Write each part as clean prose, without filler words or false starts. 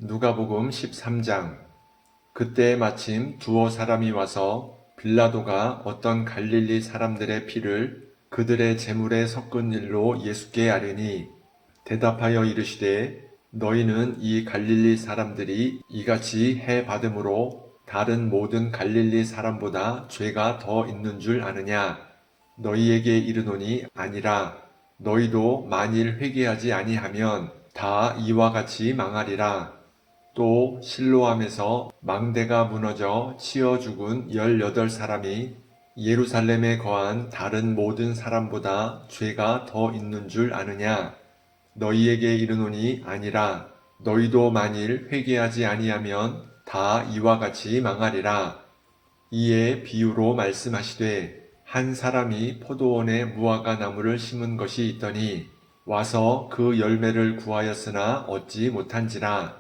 누가복음 13장. 그때 마침 두어 사람이 와서 빌라도가 어떤 갈릴리 사람들의 피를 그들의 제물에 섞은 일로 예수께 아뢰니, 대답하여 이르시되, 너희는 이 갈릴리 사람들이 이같이 해 받음으로 다른 모든 갈릴리 사람보다 죄가 더 있는 줄 아느냐? 너희에게 이르노니 아니라. 너희도 만일 회개하지 아니하면 다 이와 같이 망하리라. 또 실로암에서 망대가 무너져 치어 죽은 18사람이 예루살렘에 거한 다른 모든 사람보다 죄가 더 있는 줄 아느냐? 너희에게 이르노니 아니라. 너희도 만일 회개하지 아니하면 다 이와 같이 망하리라. 이에 비유로 말씀하시되, 한 사람이 포도원에 무화과 나무를 심은 것이 있더니 와서 그 열매를 구하였으나 얻지 못한지라.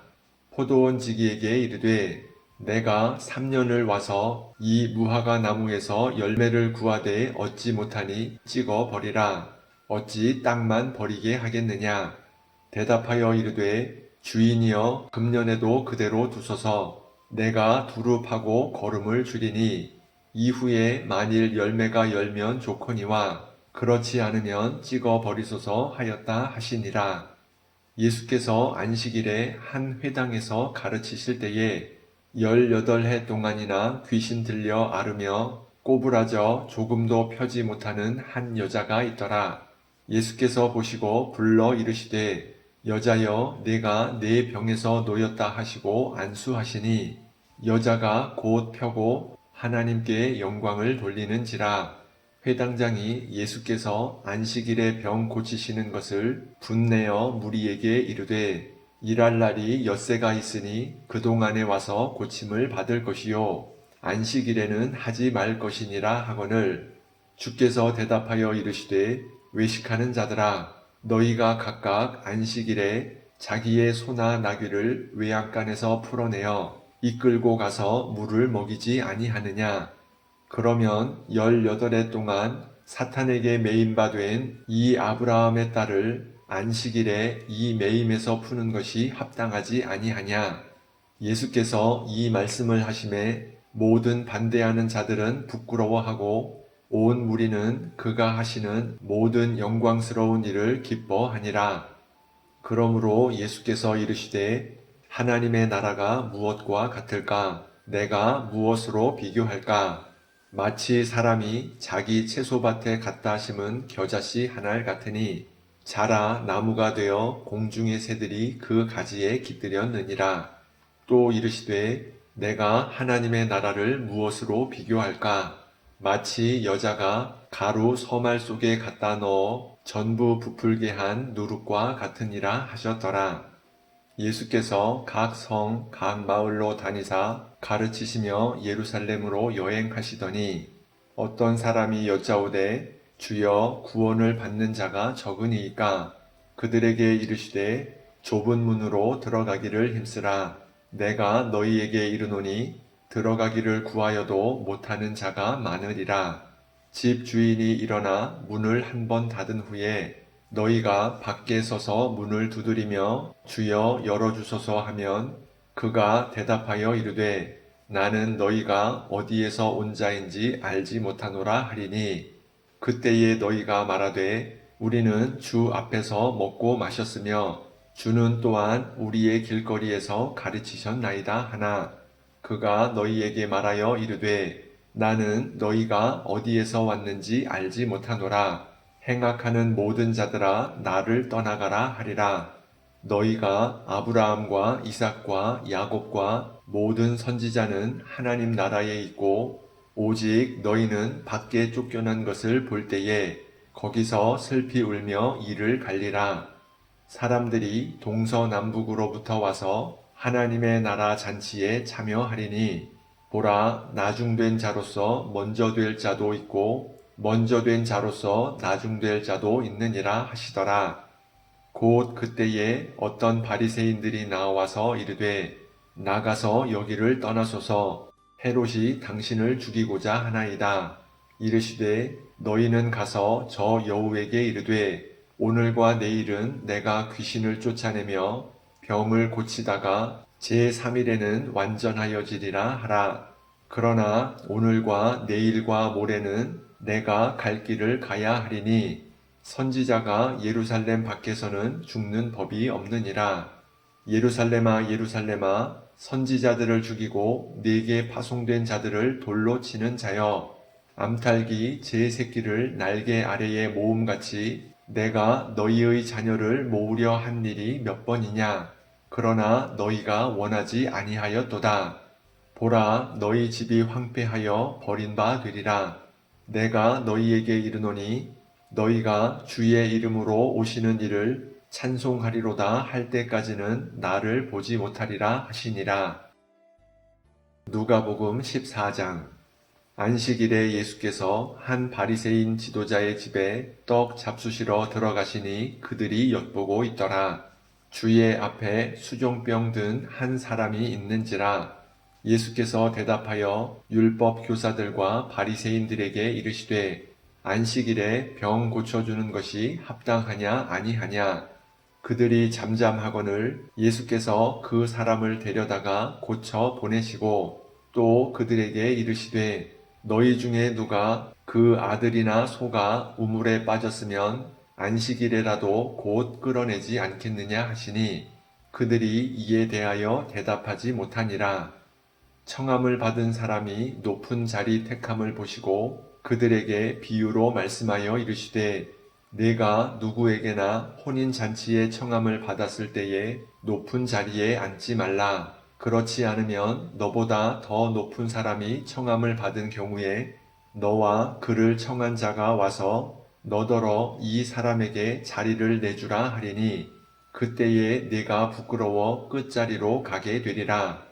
포도원 지기에게 이르되, 내가 3년을 와서 이 무화과 나무에서 열매를 구하되 얻지 못하니 찍어 버리라. 어찌 땅만 버리게 하겠느냐? 대답하여 이르되, 주인이여, 금년에도 그대로 두소서. 내가 두루 파고 거름을 주리니 이후에 만일 열매가 열면 좋거니와 그렇지 않으면 찍어 버리소서 하였다 하시니라. 예수께서 안식일에 한 회당에서 가르치실 때에 18해 동안이나 귀신 들려 앓으며 꼬부라져 조금도 펴지 못하는 한 여자가 있더라. 예수께서 보시고 불러 이르시되, 여자여, 내가 네 병에서 놓였다 하시고 안수하시니 여자가 곧 펴고 하나님께 영광을 돌리는지라. 회당장이 예수께서 안식일에 병 고치시는 것을 분내어 무리에게 이르되, 일할 날이 엿새가 있으니 그동안에 와서 고침을 받을 것이요 안식일에는 하지 말 것이니라 하거늘, 주께서 대답하여 이르시되, 외식하는 자들아, 너희가 각각 안식일에 자기의 소나 나귀를 외양간에서 풀어내어 이끌고 가서 물을 먹이지 아니하느냐? 그러면 18해 동안 사탄에게 매임바 된 이 아브라함의 딸을 안식일에 이 매임에서 푸는 것이 합당하지 아니하냐? 예수께서 이 말씀을 하심에 모든 반대하는 자들은 부끄러워하고 온 무리는 그가 하시는 모든 영광스러운 일을 기뻐하니라. 그러므로 예수께서 이르시되, 하나님의 나라가 무엇과 같을까? 내가 무엇으로 비교할까? 마치 사람이 자기 채소밭에 갖다 심은 겨자씨 한 알 같으니 자라 나무가 되어 공중의 새들이 그 가지에 깃들였느니라. 또 이르시되, 내가 하나님의 나라를 무엇으로 비교할까? 마치 여자가 가루 서말 속에 갖다 넣어 전부 부풀게 한 누룩과 같으니라 하셨더라. 예수께서 각 성, 각 마을로 다니사 가르치시며 예루살렘으로 여행하시더니 어떤 사람이 여짜오되, 주여, 구원을 받는 자가 적으니이까? 그들에게 이르시되, 좁은 문으로 들어가기를 힘쓰라. 내가 너희에게 이르노니 들어가기를 구하여도 못하는 자가 많으리라. 집 주인이 일어나 문을 한 번 닫은 후에 너희가 밖에 서서 문을 두드리며 주여 열어주소서 하면 그가 대답하여 이르되, 나는 너희가 어디에서 온 자인지 알지 못하노라 하리니, 그때에 너희가 말하되, 우리는 주 앞에서 먹고 마셨으며 주는 또한 우리의 길거리에서 가르치셨나이다 하나, 그가 너희에게 말하여 이르되, 나는 너희가 어디에서 왔는지 알지 못하노라. 행악하는 모든 자들아, 나를 떠나가라 하리라. 너희가 아브라함과 이삭과 야곱과 모든 선지자는 하나님 나라에 있고 오직 너희는 밖에 쫓겨난 것을 볼 때에 거기서 슬피 울며 이를 갈리라. 사람들이 동서남북으로부터 와서 하나님의 나라 잔치에 참여하리니, 보라, 나중된 자로서 먼저 될 자도 있고 먼저 된 자로서 나중될 자도 있느니라 하시더라. 곧 그때에 어떤 바리새인들이 나와서 이르되, 나가서 여기를 떠나소서. 헤롯이 당신을 죽이고자 하나이다. 이르시되, 너희는 가서 저 여우에게 이르되, 오늘과 내일은 내가 귀신을 쫓아내며 병을 고치다가 제3일에는 완전하여지리라 하라. 그러나 오늘과 내일과 모레는 내가 갈 길을 가야 하리니 선지자가 예루살렘 밖에서는 죽는 법이 없느니라. 예루살렘아 예루살렘아 선지자들을 죽이고 네게 파송된 자들을 돌로 치는 자여, 암탉이 제 새끼를 날개 아래에 모음같이 내가 너희의 자녀를 모으려 한 일이 몇 번이냐. 그러나 너희가 원하지 아니하였도다. 보라, 너희 집이 황폐하여 버린 바 되리라. 내가 너희에게 이르노니 너희가 주의 이름으로 오시는 이를 찬송하리로다 할 때까지는 나를 보지 못하리라 하시니라. 누가복음 14장. 안식일에 예수께서 한 바리새인 지도자의 집에 떡 잡수시러 들어가시니 그들이 엿보고 있더라. 주의 앞에 수종병 든 한 사람이 있는지라. 예수께서 대답하여 율법 교사들과 바리새인들에게 이르시되 안식일에 병 고쳐주는 것이 합당하냐 아니하냐. 그들이 잠잠하거늘 예수께서 그 사람을 데려다가 고쳐 보내시고 또 그들에게 이르시되 너희 중에 누가 그 아들이나 소가 우물에 빠졌으면 안식일에라도 곧 끌어내지 않겠느냐 하시니 그들이 이에 대하여 대답하지 못하니라. 청함을 받은 사람이 높은 자리 택함을 보시고 그들에게 비유로 말씀하여 이르시되 내가 누구에게나 혼인잔치에 청함을 받았을 때에 높은 자리에 앉지 말라. 그렇지 않으면 너보다 더 높은 사람이 청함을 받은 경우에 너와 그를 청한 자가 와서 너더러 이 사람에게 자리를 내주라 하리니 그때에 네가 부끄러워 끝자리로 가게 되리라.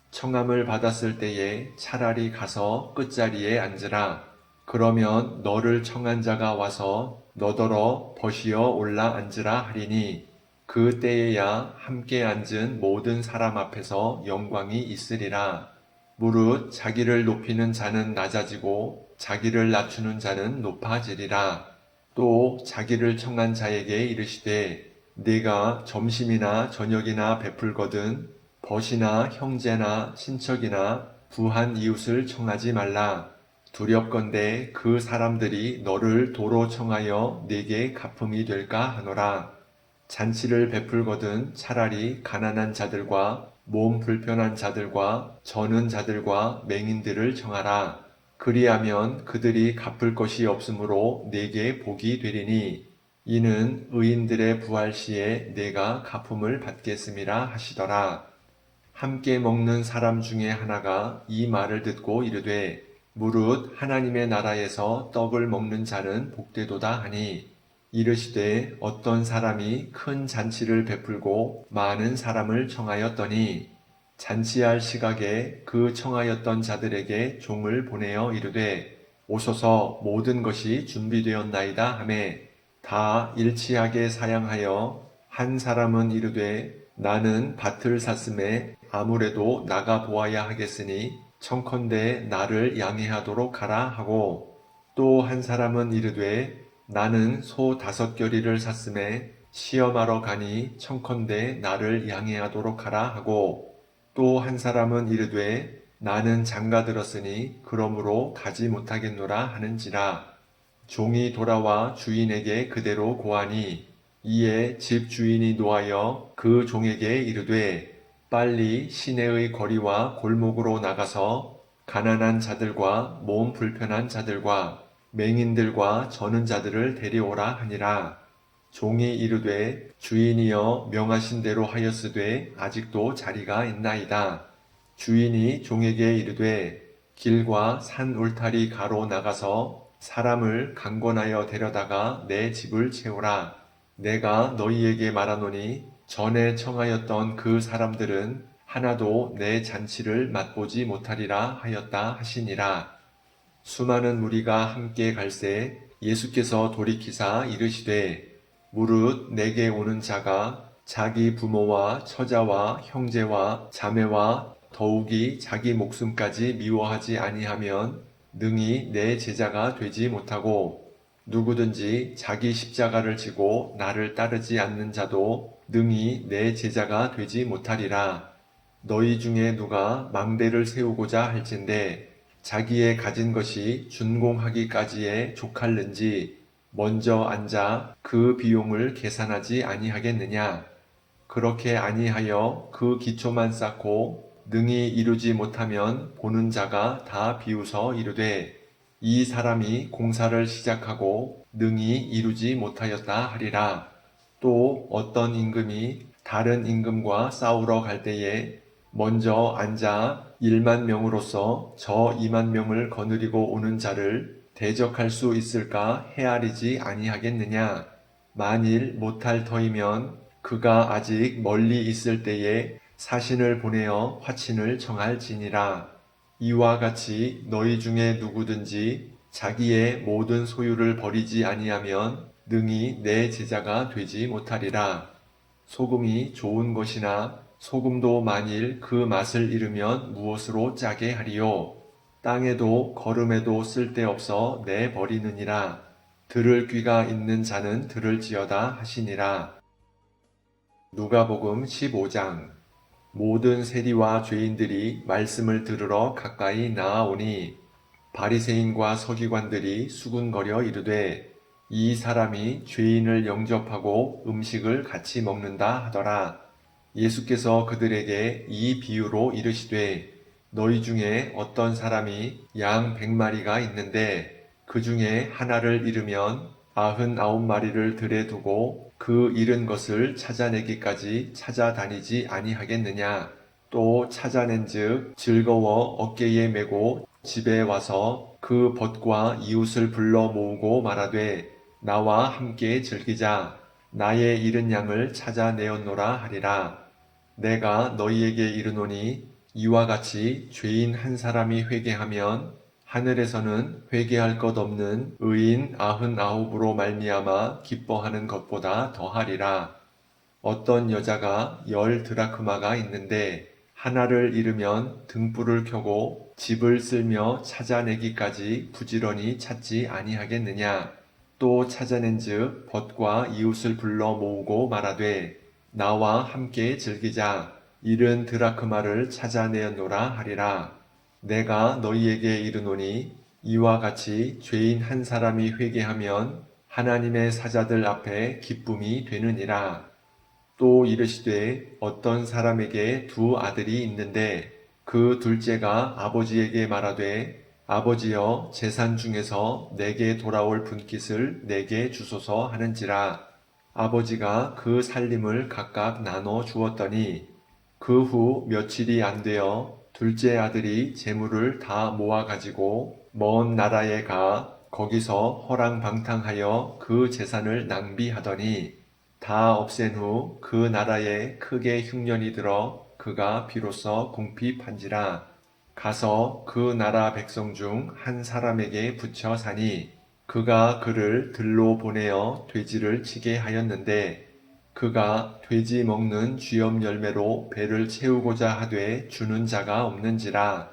청함을 받았을 때에 차라리 가서 끝자리에 앉으라. 그러면 너를 청한 자가 와서 너더러 버시어 올라 앉으라 하리니 그 때에야 함께 앉은 모든 사람 앞에서 영광이 있으리라. 무릇 자기를 높이는 자는 낮아지고 자기를 낮추는 자는 높아지리라. 또 자기를 청한 자에게 이르시되 네가 점심이나 저녁이나 베풀거든 벗이나 형제나 친척이나 부한 이웃을 청하지 말라. 두렵건대 그 사람들이 너를 도로 청하여 네게 갚음이 될까 하노라. 잔치를 베풀거든 차라리 가난한 자들과 몸 불편한 자들과 저는 자들과 맹인들을 청하라. 그리하면 그들이 갚을 것이 없으므로 네게 복이 되리니 이는 의인들의 부활 시에 네가 갚음을 받겠음이라 하시더라. 함께 먹는 사람 중에 하나가 이 말을 듣고 이르되 무릇 하나님의 나라에서 떡을 먹는 자는 복되도다 하니 이르시되 어떤 사람이 큰 잔치를 베풀고 많은 사람을 청하였더니 잔치할 시각에 그 청하였던 자들에게 종을 보내어 이르되 오소서 모든 것이 준비되었나이다 하매 다 일치하게 사양하여 한 사람은 이르되 나는 밭을 샀음에 아무래도 나가 보아야 하겠으니 청컨대 나를 양해하도록 하라 하고 또 한 사람은 이르되 나는 소 5겨리를 샀음에 시험하러 가니 청컨대 나를 양해하도록 하라 하고 또 한 사람은 이르되 나는 장가 들었으니 그러므로 가지 못하겠노라 하는지라. 종이 돌아와 주인에게 그대로 고하니 이에 집 주인이 노하여 그 종에게 이르되 빨리 시내의 거리와 골목으로 나가서 가난한 자들과 몸 불편한 자들과 맹인들과 저는 자들을 데려오라 하니라. 종이 이르되 주인이여 명하신 대로 하였으되 아직도 자리가 있나이다. 주인이 종에게 이르되 길과 산 울타리 가로 나가서 사람을 강권하여 데려다가 내 집을 채우라. 내가 너희에게 말하노니 전에 청하였던 그 사람들은 하나도 내 잔치를 맛보지 못하리라 하였다 하시니라. 수많은 무리가 함께 갈새 예수께서 돌이키사 이르시되 무릇 내게 오는 자가 자기 부모와 처자와 형제와 자매와 더욱이 자기 목숨까지 미워하지 아니하면 능히 내 제자가 되지 못하고 누구든지 자기 십자가를 지고 나를 따르지 않는 자도 능히 내 제자가 되지 못하리라. 너희 중에 누가 망대를 세우고자 할진대 자기의 가진 것이 준공하기까지에 족할는지 먼저 앉아 그 비용을 계산하지 아니하겠느냐. 그렇게 아니하여 그 기초만 쌓고 능히 이루지 못하면 보는 자가 다 비웃어 이르되 이 사람이 공사를 시작하고 능히 이루지 못하였다 하리라. 또 어떤 임금이 다른 임금과 싸우러 갈 때에 먼저 앉아 1만 명으로서 저 2만 명을 거느리고 오는 자를 대적할 수 있을까 헤아리지 아니하겠느냐. 만일 못할 터이면 그가 아직 멀리 있을 때에 사신을 보내어 화친을 청할지니라. 이와 같이 너희 중에 누구든지 자기의 모든 소유를 버리지 아니하면 능히 내 제자가 되지 못하리라. 소금이 좋은 것이나 소금도 만일 그 맛을 잃으면 무엇으로 짜게 하리요. 땅에도 거름에도 쓸데없어 내버리느니라. 들을 귀가 있는 자는 들을지어다 하시니라. 누가복음 15장. 모든 세리와 죄인들이 말씀을 들으러 가까이 나아오니 바리새인과 서기관들이 수군거려 이르되 이 사람이 죄인을 영접하고 음식을 같이 먹는다 하더라. 예수께서 그들에게 이 비유로 이르시되 너희 중에 어떤 사람이 양 100마리가 있는데 그 중에 하나를 잃으면 99마리를 들에 두고 그 잃은 것을 찾아내기까지 찾아다니지 아니하겠느냐. 또 찾아낸즉 즐거워 어깨에 메고 집에 와서 그 벗과 이웃을 불러 모으고 말하되 나와 함께 즐기자. 나의 잃은 양을 찾아내었노라 하리라. 내가 너희에게 이르노니 이와 같이 죄인 한 사람이 회개하면 하늘에서는 회개할 것 없는 의인 99으로 말미암아 기뻐하는 것보다 더하리라. 어떤 여자가 10드라크마가 있는데 하나를 잃으면 등불을 켜고 집을 쓸며 찾아내기까지 부지런히 찾지 아니하겠느냐. 또 찾아낸즉 벗과 이웃을 불러 모으고 말하되 나와 함께 즐기자. 잃은 드라크마를 찾아내었노라 하리라. 내가 너희에게 이르노니 이와 같이 죄인 한 사람이 회개하면 하나님의 사자들 앞에 기쁨이 되느니라. 또 이르시되 어떤 사람에게 두 아들이 있는데 그 둘째가 아버지에게 말하되 아버지여 재산 중에서 내게 돌아올 분깃을 내게 주소서 하는지라. 아버지가 그 살림을 각각 나눠 주었더니 그 후 며칠이 안 되어 둘째 아들이 재물을 다 모아 가지고 먼 나라에 가 거기서 허랑방탕하여 그 재산을 낭비하더니 다 없앤 후 그 나라에 크게 흉년이 들어 그가 비로소 궁핍한지라. 가서 그 나라 백성 중 한 사람에게 붙여 사니 그가 그를 들로 보내어 돼지를 치게 하였는데 그가 돼지 먹는 쥐염 열매로 배를 채우고자 하되 주는 자가 없는지라.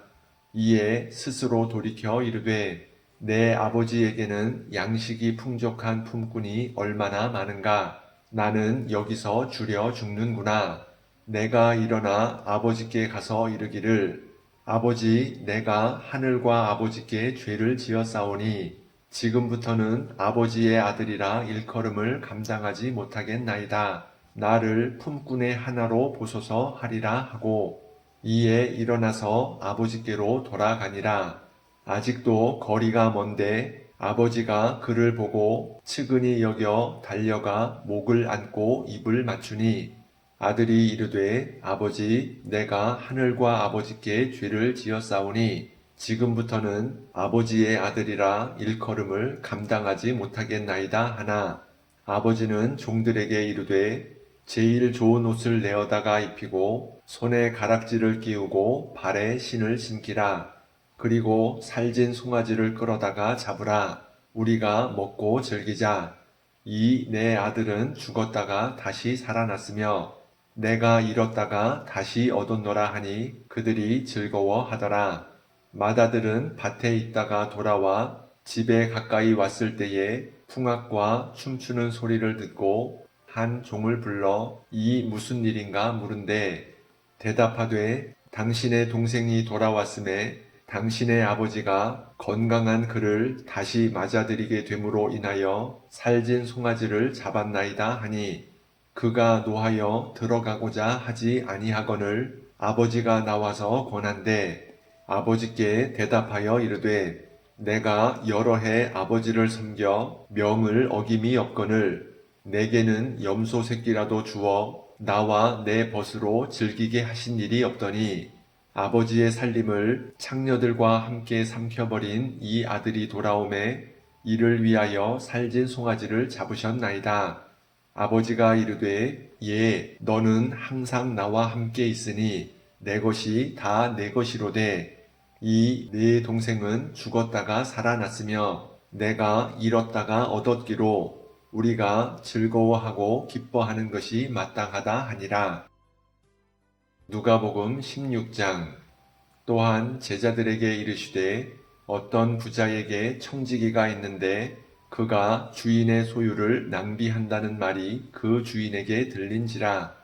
이에 스스로 돌이켜 이르되 내 아버지에게는 양식이 풍족한 품꾼이 얼마나 많은가. 나는 여기서 주려 죽는구나. 내가 일어나 아버지께 가서 이르기를 아버지 내가 하늘과 아버지께 죄를 지었사오니 지금부터는 아버지의 아들이라 일컬음을 감당하지 못하겠나이다. 나를 품꾼의 하나로 보소서 하리라 하고 이에 일어나서 아버지께로 돌아가니라. 아직도 거리가 먼데 아버지가 그를 보고 측은히 여겨 달려가 목을 안고 입을 맞추니 아들이 이르되 아버지 내가 하늘과 아버지께 죄를 지었사오니 지금부터는 아버지의 아들이라 일컬음을 감당하지 못하겠나이다 하나 아버지는 종들에게 이르되 제일 좋은 옷을 내어다가 입히고 손에 가락지를 끼우고 발에 신을 신기라. 그리고 살진 송아지를 끌어다가 잡으라. 우리가 먹고 즐기자. 이 내 아들은 죽었다가 다시 살아났으며 내가 잃었다가 다시 얻었노라 하니 그들이 즐거워하더라. 맏아들은 밭에 있다가 돌아와 집에 가까이 왔을 때에 풍악과 춤추는 소리를 듣고 한 종을 불러 이 무슨 일인가 물은데 대답하되 당신의 동생이 돌아왔음에 당신의 아버지가 건강한 그를 다시 맞아들이게 됨으로 인하여 살진 송아지를 잡았나이다 하니 그가 노하여 들어가고자 하지 아니하거늘 아버지가 나와서 권한대 아버지께 대답하여 이르되 내가 여러 해 아버지를 섬겨 명을 어김이 없거늘 내게는 염소 새끼라도 주어 나와 내 벗으로 즐기게 하신 일이 없더니 아버지의 살림을 창녀들과 함께 삼켜버린 이 아들이 돌아오매 이를 위하여 살진 송아지를 잡으셨나이다. 아버지가 이르되 예 너는 항상 나와 함께 있으니 내 것이 다 내 것이로되 이 네 동생은 죽었다가 살아났으며 내가 잃었다가 얻었기로 우리가 즐거워하고 기뻐하는 것이 마땅하다 하니라. 누가복음 16장. 또한 제자들에게 이르시되 어떤 부자에게 청지기가 있는데 그가 주인의 소유를 낭비한다는 말이 그 주인에게 들린지라.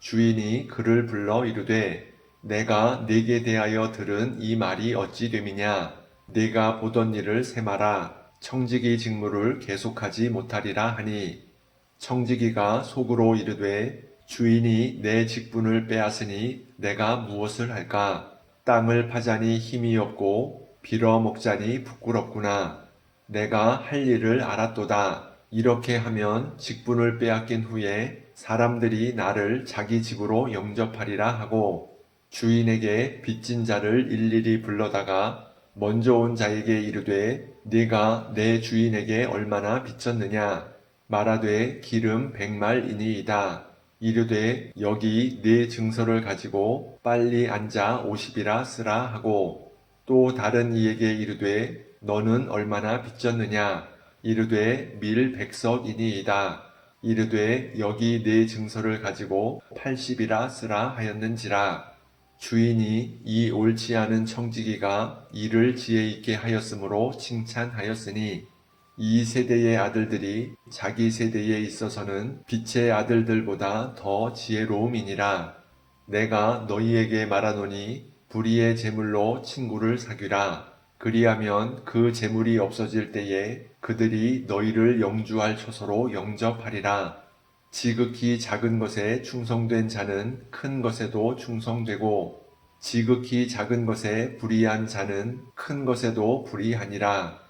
주인이 그를 불러 이르되 내가 네게 대하여 들은 이 말이 어찌 됨이냐. 네가 보던 일을 세마라. 청지기 직무를 계속하지 못하리라 하니 청지기가 속으로 이르되 주인이 내 직분을 빼앗으니 내가 무엇을 할까? 땅을 파자니 힘이 없고 빌어먹자니 부끄럽구나. 내가 할 일을 알았도다. 이렇게 하면 직분을 빼앗긴 후에 사람들이 나를 자기 집으로 영접하리라 하고 주인에게 빚진 자를 일일이 불러다가 먼저 온 자에게 이르되 네가 내 주인에게 얼마나 빚졌느냐 말하되 기름 100말이니이다. 이르되 여기 네 증서를 가지고 빨리 앉아 50이라 쓰라 하고 또 다른 이에게 이르되 너는 얼마나 빚졌느냐 이르되 밀 100석이니이다. 이르되 여기 네 증서를 가지고 80이라 쓰라 하였는지라. 주인이 이 옳지 않은 청지기가 일을 지혜 있게 하였으므로 칭찬하였으니 이 세대의 아들들이 자기 세대에 있어서는 빛의 아들들보다 더 지혜로움이니라. 내가 너희에게 말하노니 불의의 재물로 친구를 사귀라. 그리하면 그 재물이 없어질 때에 그들이 너희를 영주할 처소로 영접하리라. 지극히 작은 것에 충성된 자는 큰 것에도 충성되고 지극히 작은 것에 불의한 자는 큰 것에도 불의하니라.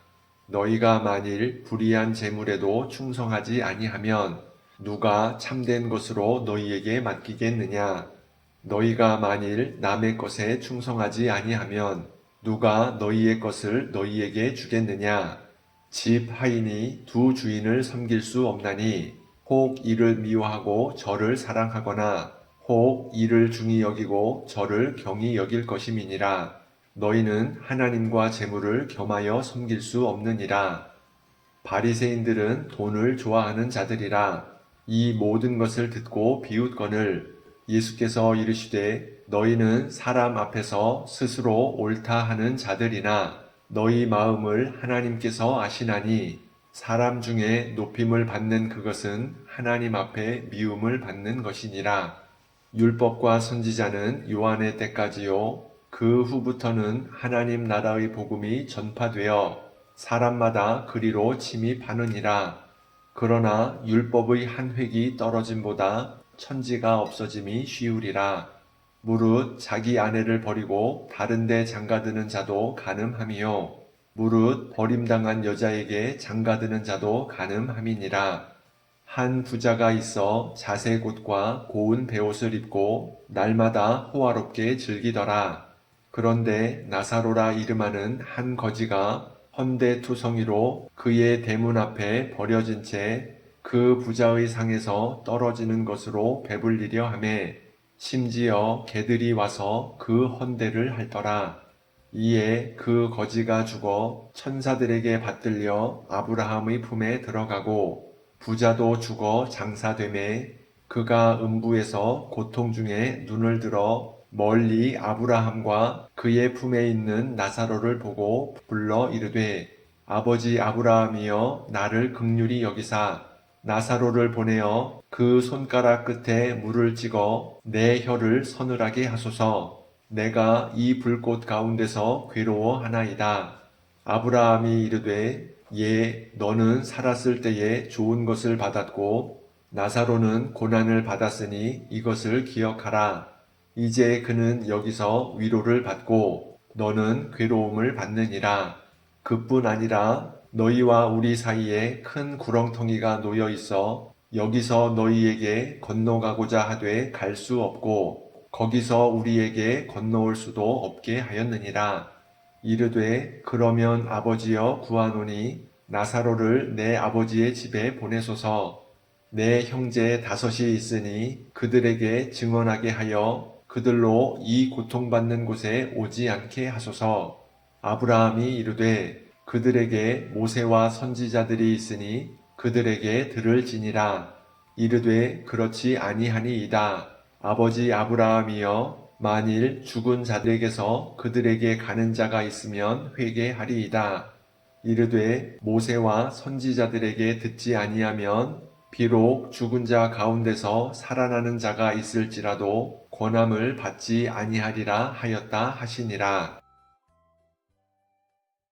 너희가 만일 불의한 재물에도 충성하지 아니하면 누가 참된 것으로 너희에게 맡기겠느냐? 너희가 만일 남의 것에 충성하지 아니하면 누가 너희의 것을 너희에게 주겠느냐? 집 하인이 두 주인을 섬길 수 없나니 혹 이를 미워하고 저를 사랑하거나 혹 이를 중히 여기고 저를 경히 여길 것임이니라. 너희는 하나님과 재물을 겸하여 섬길 수 없느니라. 바리새인들은 돈을 좋아하는 자들이라. 이 모든 것을 듣고 비웃거늘 예수께서 이르시되 너희는 사람 앞에서 스스로 옳다 하는 자들이나 너희 마음을 하나님께서 아시나니 사람 중에 높임을 받는 그것은 하나님 앞에 미움을 받는 것이니라. 율법과 선지자는 요한의 때까지요. 그 후부터는 하나님 나라의 복음이 전파되어 사람마다 그리로 침입하느니라. 그러나 율법의 한 획이 떨어짐보다 천지가 없어짐이 쉬우리라. 무릇 자기 아내를 버리고 다른 데 장가드는 자도 가늠함이요. 무릇 버림당한 여자에게 장가드는 자도 가늠함이니라. 한 부자가 있어 자색 옷과 고운 베옷을 입고 날마다 호화롭게 즐기더라. 그런데 나사로라 이름하는 한 거지가 헌데투성이로 그의 대문 앞에 버려진 채 그 부자의 상에서 떨어지는 것으로 배불리려 하매 심지어 개들이 와서 그 헌대를 핥더라. 이에 그 거지가 죽어 천사들에게 받들려 아브라함의 품에 들어가고 부자도 죽어 장사되매 그가 음부에서 고통 중에 눈을 들어 멀리 아브라함과 그의 품에 있는 나사로를 보고 불러 이르되 아버지 아브라함이여 나를 긍휼히 여기사 나사로를 보내어 그 손가락 끝에 물을 찍어 내 혀를 서늘하게 하소서. 내가 이 불꽃 가운데서 괴로워하나이다. 아브라함이 이르되 예, 너는 살았을 때에 좋은 것을 받았고 나사로는 고난을 받았으니 이것을 기억하라. 이제 그는 여기서 위로를 받고 너는 괴로움을 받느니라. 그뿐 아니라 너희와 우리 사이에 큰 구렁텅이가 놓여 있어 여기서 너희에게 건너가고자 하되 갈 수 없고 거기서 우리에게 건너올 수도 없게 하였느니라. 이르되 그러면 아버지여 구하노니 나사로를 내 아버지의 집에 보내소서. 내 형제 5이 있으니 그들에게 증언하게 하여 그들로 이 고통받는 곳에 오지 않게 하소서. 아브라함이 이르되 그들에게 모세와 선지자들이 있으니 그들에게 들을지니라. 이르되 그렇지 아니하니이다. 아버지 아브라함이여 만일 죽은 자들에게서 그들에게 가는 자가 있으면 회개하리이다. 이르되 모세와 선지자들에게 듣지 아니하면 비록 죽은 자 가운데서 살아나는 자가 있을지라도 권함을 받지 아니하리라 하였다 하시니라.